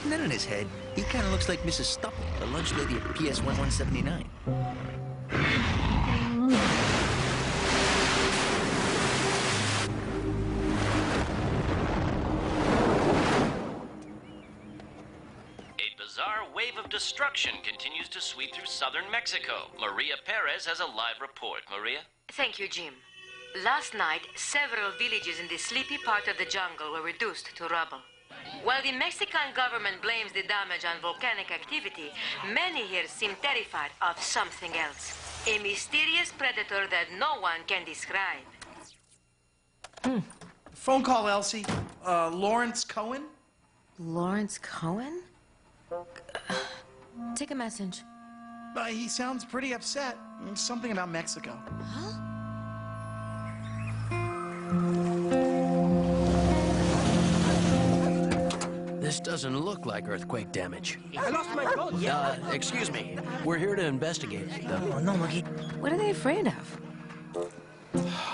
Then in his head, he kind of looks like Mrs. Stupple, the lunch lady at PS 1179. A bizarre wave of destruction continues to sweep through southern Mexico. Maria Perez has a live report. Maria? Thank you, Jim. Last night, several villages in the sleepy part of the jungle were reduced to rubble. While the Mexican government blames the damage on volcanic activity, many here seem terrified of something else. A mysterious predator that no one can describe. Phone call, Elsie. Lawrence Cohen? Lawrence Cohen? Take a message. He sounds pretty upset. Something about Mexico. Huh? This doesn't look like earthquake damage. I lost my goat. Excuse me. We're here to investigate. What are they afraid of?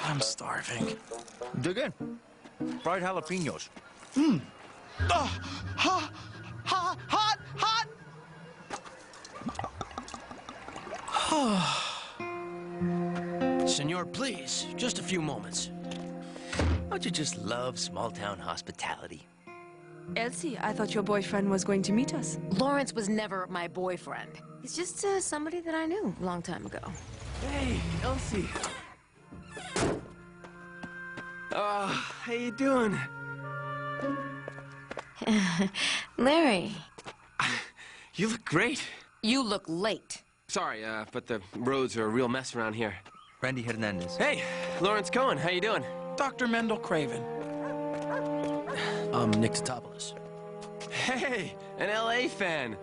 I'm starving. Dig in. Fried jalapenos. Oh, hot, hot! Senor, please, just a few moments. Don't you just love small-town hospitality? Elsie, I thought your boyfriend was going to meet us. Lawrence was never my boyfriend. He's just somebody that I knew a long time ago. Hey, Elsie. How you doing? Larry, You look great. you look late. Sorry, but the roads are a real mess around here. Randy Hernandez. Hey, Lawrence Cohen, how you doing? Dr. Mendel Craven. I'm Nick Totopoulos. Hey, an LA fan.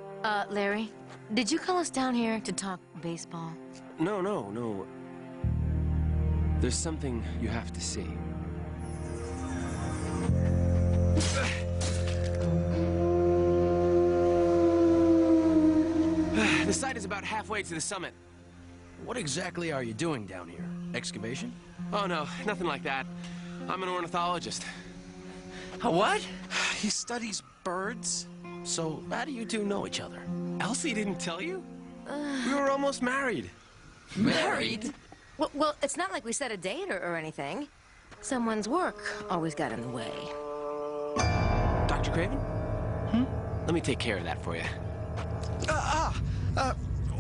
Larry, did you call us down here to talk baseball? No. There's something you have to see. The site is about halfway to the summit. What exactly are you doing down here? Excavation? Oh, no, nothing like that. I'm an ornithologist. A what? He studies birds. So, how do you two know each other? Elsie didn't tell you? We were almost married. Married? Well, it's not like we set a date or anything. Someone's work always got in the way. Dr. Craven? Let me take care of that for you.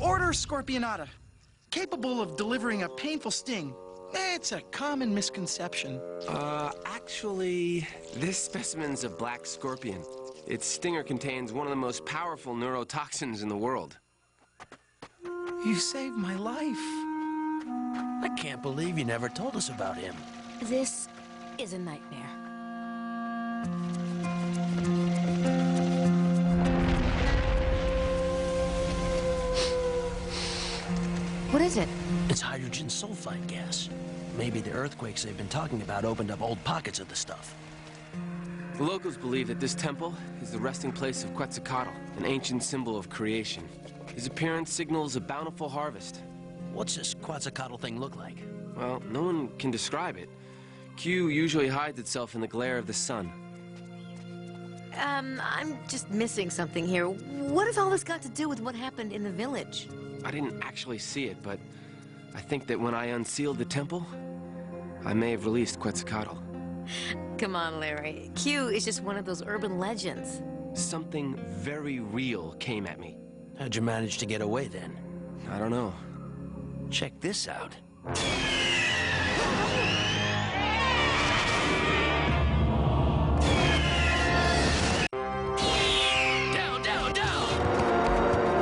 Order Scorpionata. Capable of delivering a painful sting. It's a common misconception. Actually, this specimen's a black scorpion. Its stinger contains one of the most powerful neurotoxins in the world. You saved my life. I can't believe you never told us about him. This is a nightmare. What is it? It's hydrogen sulfide gas. Maybe the earthquakes they've been talking about opened up old pockets of the stuff. The locals believe that this temple is the resting place of Quetzalcoatl, an ancient symbol of creation. His appearance signals a bountiful harvest. What's this Quetzalcoatl thing look like? Well, no one can describe it. Q usually hides itself in the glare of the sun. I'm just missing something here. What has all this got to do with what happened in the village? I didn't actually see it, but I think that when I unsealed the temple, I may have released Quetzalcoatl. Come on, Larry. Q is just one of those urban legends. Something very real came at me. How'd you manage to get away then? I don't know. Check this out. Down, down, down!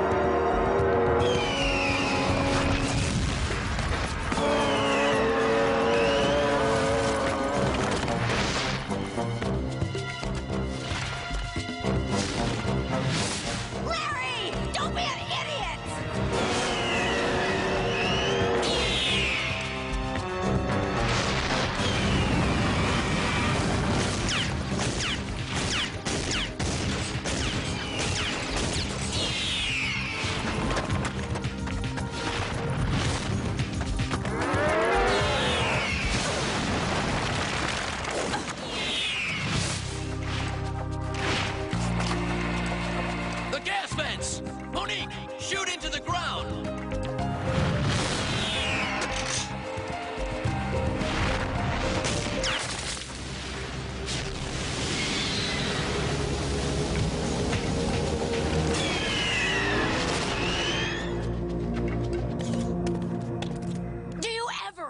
Larry! Don't be an idiot!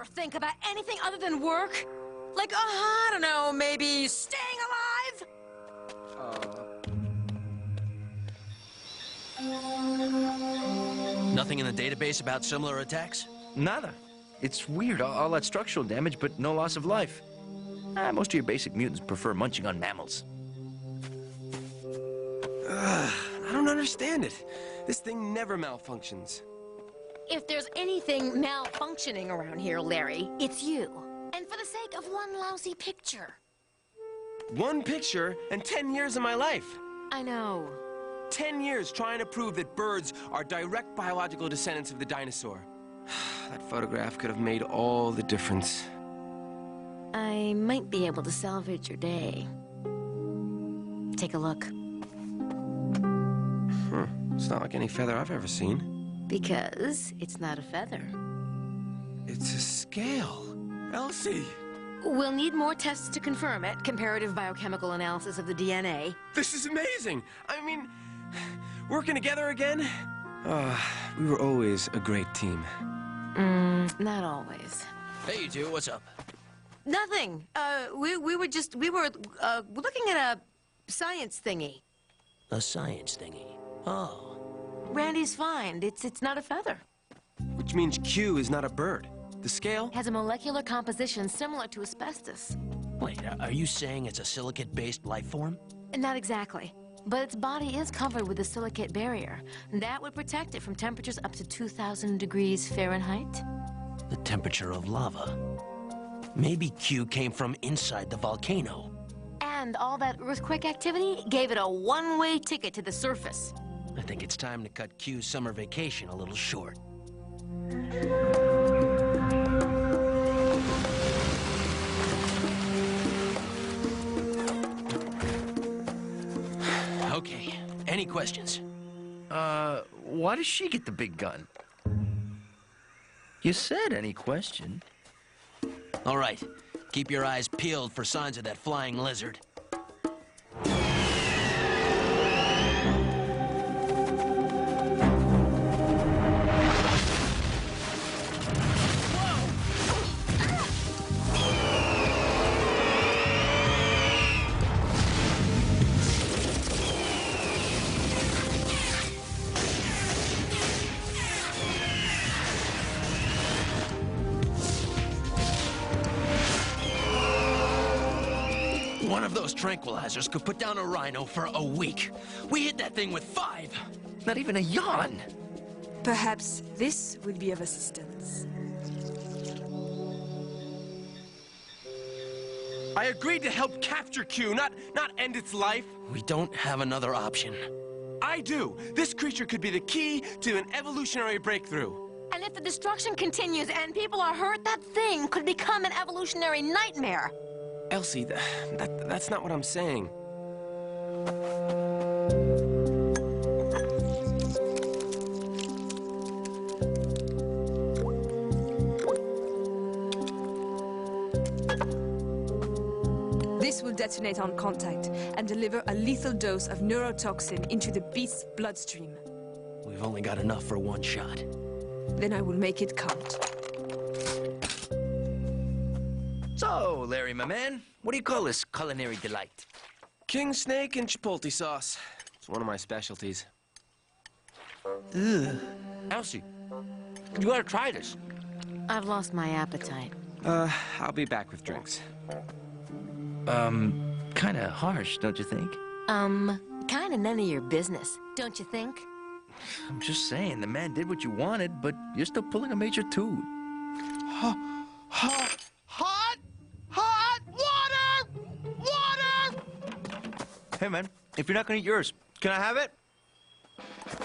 think about anything other than work? Like, I don't know, maybe staying alive? Nothing in the database about similar attacks? Nada. It's weird, all that structural damage, but no loss of life. Most of your basic mutants prefer munching on mammals. I don't understand it. This thing never malfunctions. If there's anything malfunctioning around here, Larry, it's you. And for the sake of one lousy picture. One picture and 10 years of my life. I know. 10 years trying to prove that birds are direct biological descendants of the dinosaur. That photograph could have made all the difference. I might be able to salvage your day. Take a look. It's not like any feather I've ever seen. Because it's not a feather. It's a scale. Elsie! We'll need more tests to confirm it. Comparative biochemical analysis of the DNA. This is amazing! I mean, working together again? We were always a great team. Not always. Hey, you two, what's up? Nothing. We were looking at a science thingy. A science thingy. Oh. Randy's find. It's not a feather. Which means Q is not a bird. The scale? Has a molecular composition similar to asbestos. Wait, are you saying it's a silicate-based life form? Not exactly. But its body is covered with a silicate barrier. That would protect it from temperatures up to 2,000 degrees Fahrenheit. The temperature of lava. Maybe Q came from inside the volcano. And all that earthquake activity gave it a one-way ticket to the surface. I think it's time to cut Q's summer vacation a little short. Okay, any questions? Why does she get the big gun? You said any question. All right, keep your eyes peeled for signs of that flying lizard. One of those tranquilizers could put down a rhino for a week. We hit that thing with 5. Not even a yawn. Perhaps this would be of assistance. I agreed to help capture Q, not end its life. We don't have another option. I do. This creature could be the key to an evolutionary breakthrough. And if the destruction continues and people are hurt, that thing could become an evolutionary nightmare. Elsie, that's not what I'm saying. This will detonate on contact and deliver a lethal dose of neurotoxin into the beast's bloodstream. We've only got enough for one shot. Then I will make it count. So, Larry, my man, what do you call this culinary delight? King snake and chipotle sauce. It's one of my specialties. Ugh. Elsie, you gotta try this. I've lost my appetite. I'll be back with drinks. Kinda harsh, don't you think? Kinda none of your business, don't you think? I'm just saying, the man did what you wanted, but you're still pulling a major toot. Hot water! Hey, man, if you're not gonna eat yours, can I have it?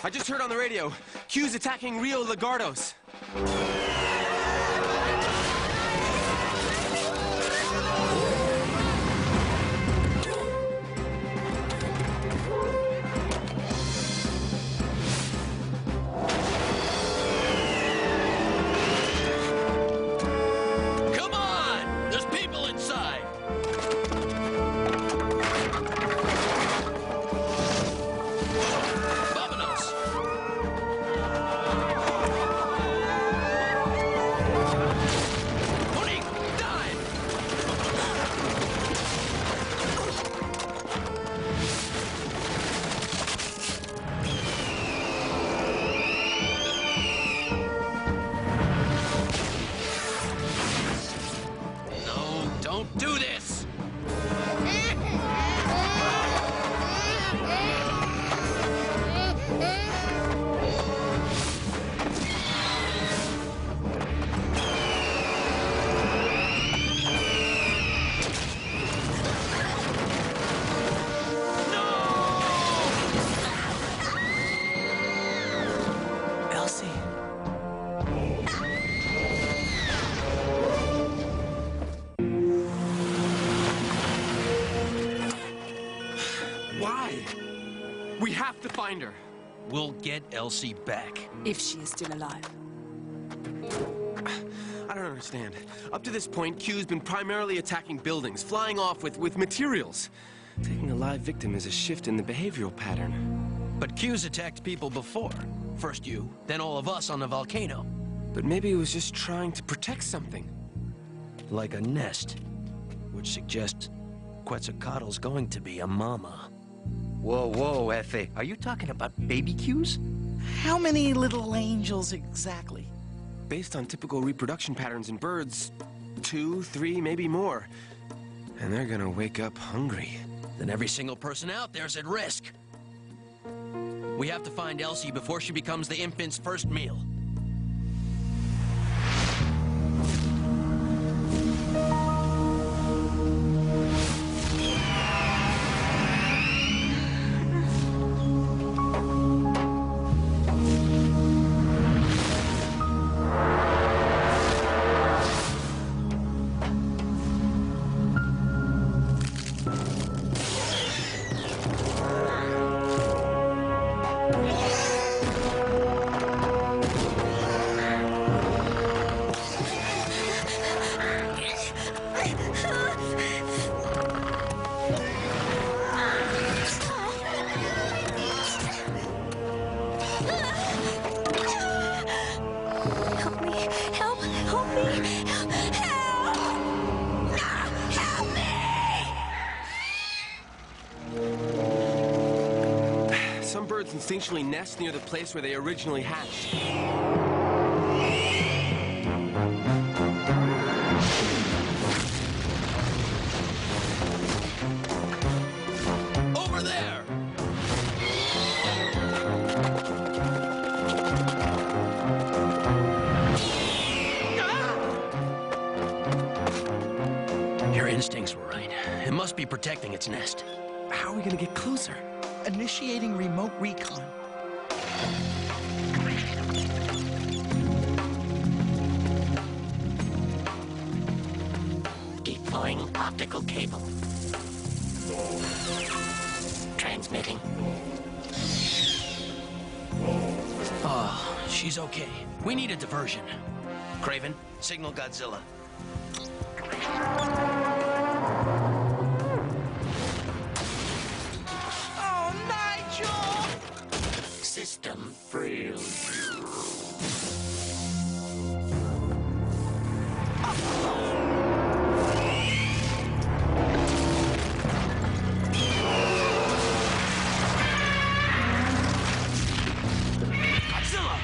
I just heard on the radio, Q's attacking Rio Lagartos. Come on! There's people inside! Vamonos! We have to find her. We'll get Elsie back. If she is still alive. I don't understand. Up to this point, Q's been primarily attacking buildings, flying off with materials. Taking a live victim is a shift in the behavioral pattern. But Q's attacked people before. First you, then all of us on the volcano. But maybe it was just trying to protect something. Like a nest. Which suggests Quetzalcoatl's going to be a mama. Whoa, whoa, Efe. Are you talking about baby cues? How many little angels exactly? Based on typical reproduction patterns in birds, 2, 3, maybe more. And they're gonna wake up hungry. Then every single person out there's at risk. We have to find Elsie before she becomes the infant's first meal. Some birds instinctually nest near the place where they originally hatched. Over there! Your instincts were right. It must be protecting its nest. How are we gonna get closer? Initiating remote recon. Deploying optical cable. Transmitting. Oh, she's okay. We need a diversion. Craven, signal Godzilla. Oh, Nigel! System failed. Godzilla!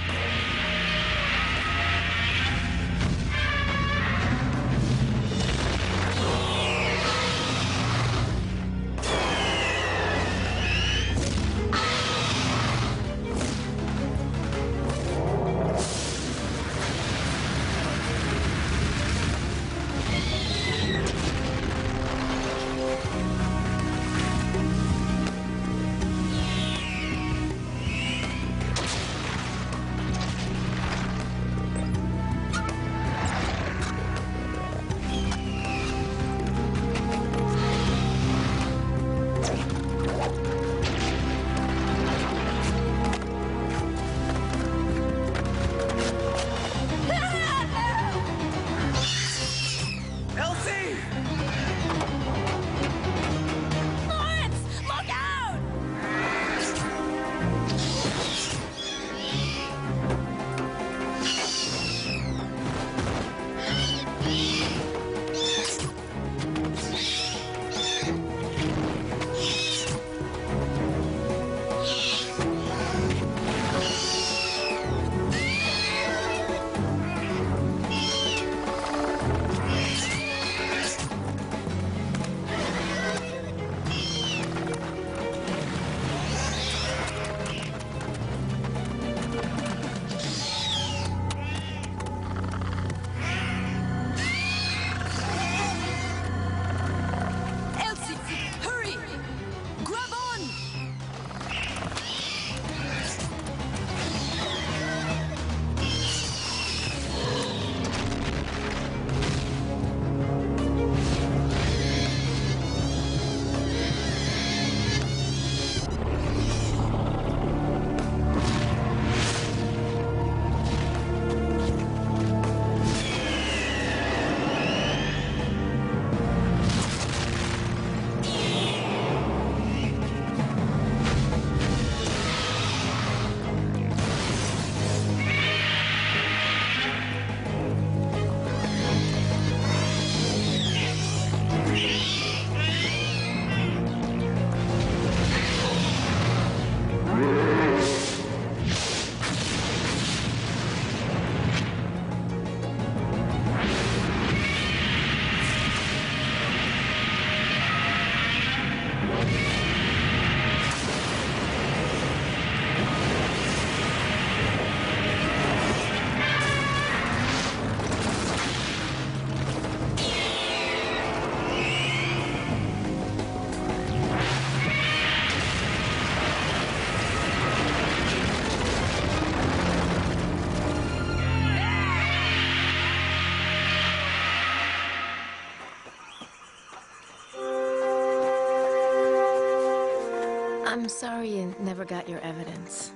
I'm sorry you never got your evidence.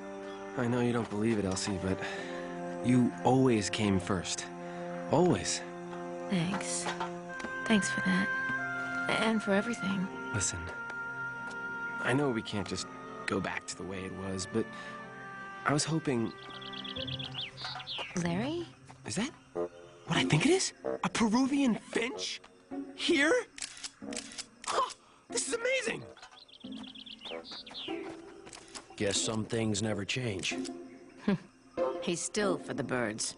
I know you don't believe it, Elsie, but you always came first. Always. Thanks. Thanks for that. And for everything. Listen, I know we can't just go back to the way it was, but I was hoping... Larry? Is that what I think it is? A Peruvian finch? Here? Huh, this is amazing! Guess some things never change. He's still for the birds.